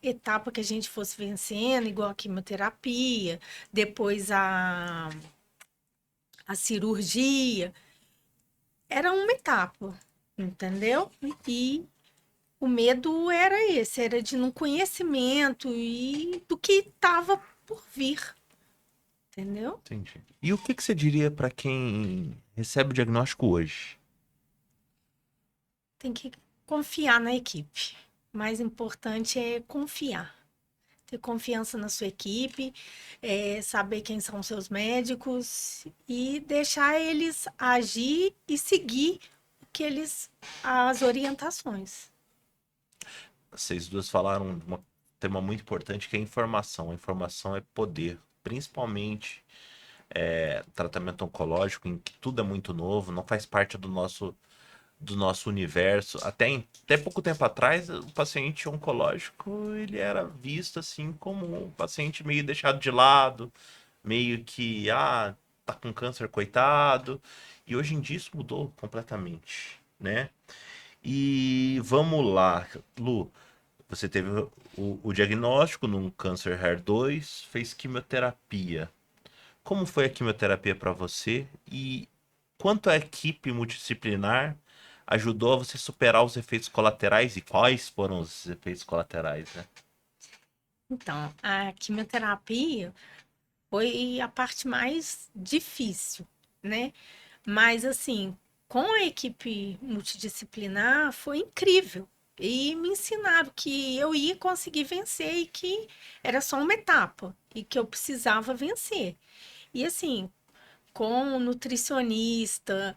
etapa que a gente fosse vencendo, igual a quimioterapia, depois a cirurgia, era uma etapa, entendeu? E o medo era esse, era de não conhecimento e do que estava por vir, entendeu? Entendi. E o que você diria para quem recebe o diagnóstico hoje? Tem que confiar na equipe. O mais importante é confiar. Ter confiança na sua equipe, saber quem são seus médicos e deixar eles agir e seguir as orientações. Vocês duas falaram de um tema muito importante que é a informação. A informação é poder, principalmente tratamento oncológico, em que tudo é muito novo, não faz parte do nosso universo. Até pouco tempo atrás, o paciente oncológico ele era visto assim como um paciente meio deixado de lado, meio que tá com câncer, coitado. E hoje em dia isso mudou completamente, né? E vamos lá, Lu, você teve o diagnóstico num câncer HER2, fez quimioterapia. Como foi a quimioterapia para você e quanto a equipe multidisciplinar ajudou a você superar os efeitos colaterais e quais foram os efeitos colaterais, né? Então, a quimioterapia foi a parte mais difícil, né? Mas, assim, com a equipe multidisciplinar foi incrível. E me ensinaram que eu ia conseguir vencer e que era só uma etapa e que eu precisava vencer. E, assim, com o nutricionista,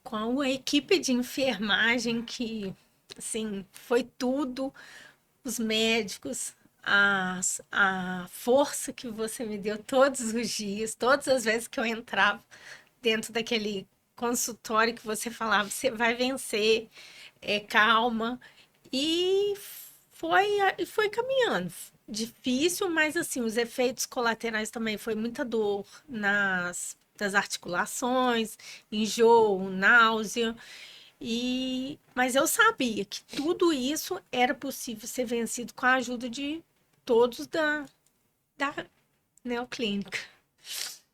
com a equipe de enfermagem, que, assim, foi tudo, os médicos, a força que você me deu todos os dias, todas as vezes que eu entrava dentro daquele consultório que você falava, você vai vencer, calma. E foi caminhando. Difícil, mas assim, os efeitos colaterais também foi muita dor das articulações, enjoo, náusea. Mas eu sabia que tudo isso era possível ser vencido com a ajuda de todos da Neoclínica.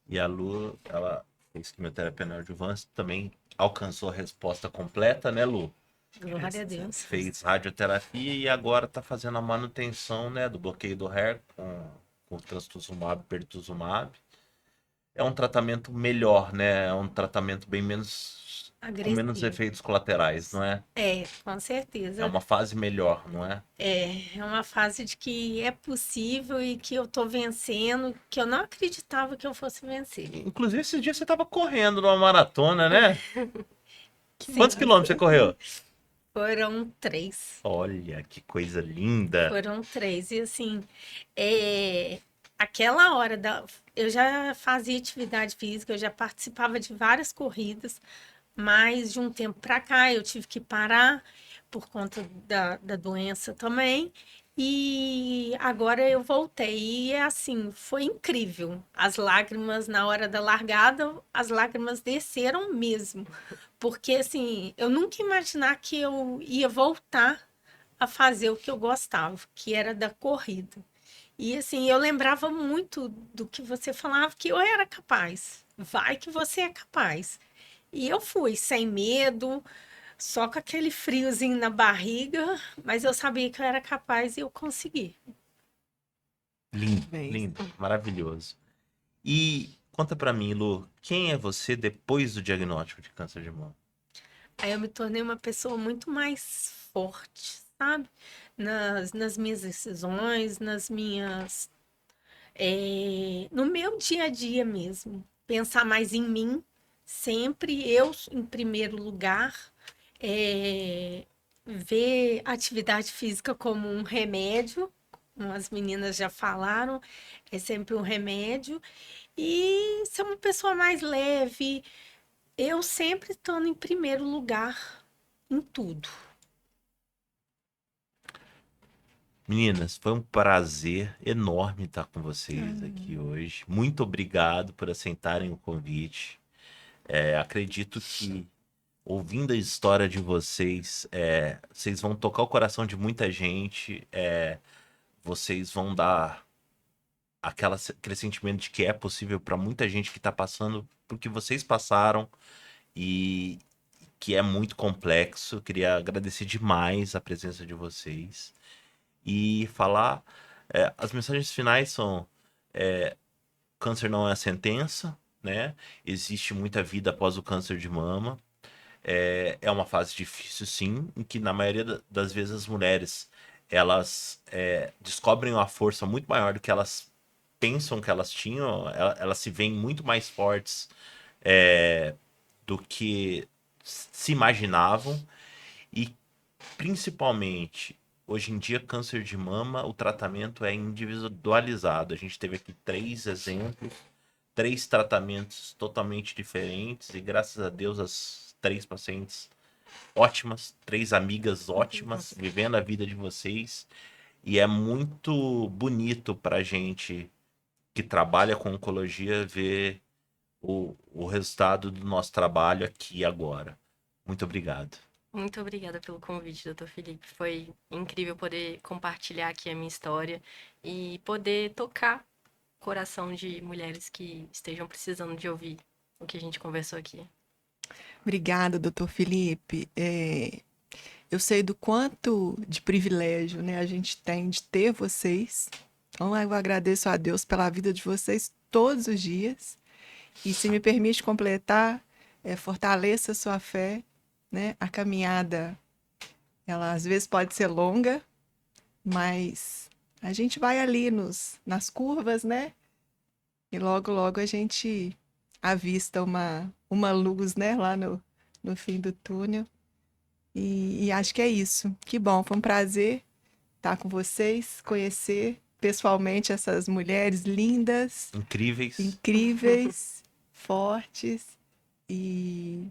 E a Lu, ela fez quimioterapia neoadjuvância, também alcançou a resposta completa, né, Lu? Glória a Deus. Fez radioterapia e agora está fazendo a manutenção, né, do bloqueio do HER com trastuzumab, pertuzumab. É um tratamento melhor, né? É um tratamento bem menos com menos Agressivo. efeitos colaterais, não é? Com É certeza. uma fase melhor, não é? É uma fase de que é possível e que eu tô vencendo, que eu não acreditava que eu fosse vencer. Inclusive, esses dias você estava correndo numa maratona, né? Sim. Quantos quilômetros você correu? Foram 3. Olha, que coisa linda. Foram 3. E assim, aquela hora eu já fazia atividade física, eu já participava de várias corridas, mas de um tempo para cá eu tive que parar por conta da doença também. E agora eu voltei. E é assim, foi incrível. As lágrimas na hora da largada, as lágrimas desceram mesmo. Porque assim, eu nunca ia imaginar que eu ia voltar a fazer o que eu gostava, que era da corrida. E assim, eu lembrava muito do que você falava que eu era capaz. Vai que você é capaz. E eu fui sem medo, só com aquele friozinho na barriga, mas eu sabia que eu era capaz e eu consegui. Lindo, Bem, lindo, maravilhoso. E conta pra mim, Lu, quem é você depois do diagnóstico de câncer de mama? Aí eu me tornei uma pessoa muito mais forte, sabe? Nas minhas decisões, no meu dia a dia mesmo. Pensar mais em mim, sempre eu em primeiro lugar. Ver a atividade física como um remédio, como as meninas já falaram, é sempre um remédio. E ser uma pessoa mais leve, eu sempre estou em primeiro lugar em tudo. Meninas, foi um prazer enorme estar com vocês aqui hoje. Muito obrigado por aceitarem o convite. Acredito que, ouvindo a história de vocês, vocês vão tocar o coração de muita gente. Vocês vão dar aquele sentimento de que é possível para muita gente que está passando por que vocês passaram e que é muito complexo. Eu queria agradecer demais a presença de vocês e falar. As mensagens finais são: câncer não é a sentença, né? Existe muita vida após o câncer de mama. É uma fase difícil, sim, em que na maioria das vezes as mulheres elas descobrem uma força muito maior do que elas pensam que elas tinham. Elas se veem muito mais fortes do que se imaginavam. E principalmente, hoje em dia, câncer de mama, o tratamento é individualizado. A gente teve aqui 3 exemplos, 3 tratamentos totalmente diferentes, e graças a Deus as 3 pacientes ótimas, 3 amigas ótimas, vivendo a vida de vocês. E é muito bonito pra gente que trabalha com oncologia ver o resultado do nosso trabalho aqui e agora. Muito obrigado. Muito obrigada pelo convite, doutor Felipe. Foi incrível poder compartilhar aqui a minha história e poder tocar o coração de mulheres que estejam precisando de ouvir o que a gente conversou aqui. Obrigada, doutor Felipe. Eu sei do quanto de privilégio, né, a gente tem de ter vocês. Então, eu agradeço a Deus pela vida de vocês todos os dias. E se me permite completar, fortaleça a sua fé, né? A caminhada, ela às vezes pode ser longa, mas a gente vai ali nas curvas, né? E logo, logo a gente avista uma luz, né? Lá no fim do túnel. E acho que é isso. Que bom, foi um prazer estar com vocês, conhecer pessoalmente essas mulheres lindas, Incríveis. incríveis, fortes e,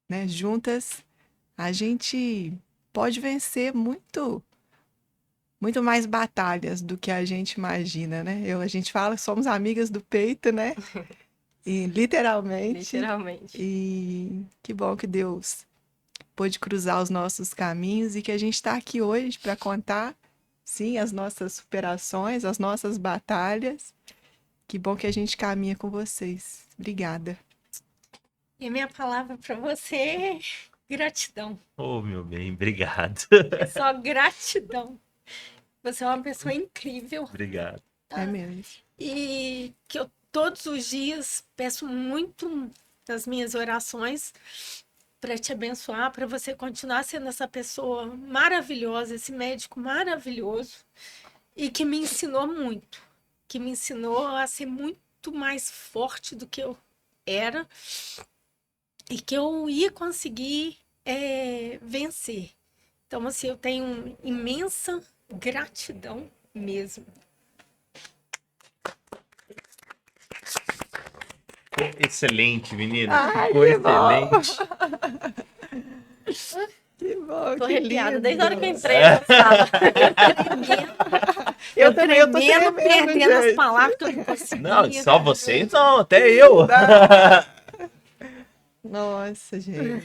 né, juntas a gente pode vencer muito mais batalhas do que a gente imagina, né? A gente fala que somos amigas do peito, né? E literalmente. Literalmente. E que bom que Deus pôde cruzar os nossos caminhos e que a gente está aqui hoje para contar, sim, as nossas superações, as nossas batalhas. Que bom que a gente caminha com vocês. Obrigada. E a minha palavra para você é gratidão. Oh, meu bem, obrigado. É só gratidão. Você é uma pessoa incrível. Obrigado. É mesmo. E que eu todos os dias peço muito nas minhas orações para te abençoar, para você continuar sendo essa pessoa maravilhosa, esse médico maravilhoso e que me ensinou muito, que me ensinou a ser muito mais forte do que eu era e que eu ia conseguir vencer. Então, assim, eu tenho imensa gratidão mesmo. Ficou excelente, menina. Ai, Ficou que bom. excelente. Que bom, Tô que arrepiada lindo. desde a hora que eu entrei na sala. Eu também, eu tô tremendo, tremendo, perdendo as gente. palavras que eu não conseguia. Não, só vocês não, até eu. Nossa, gente.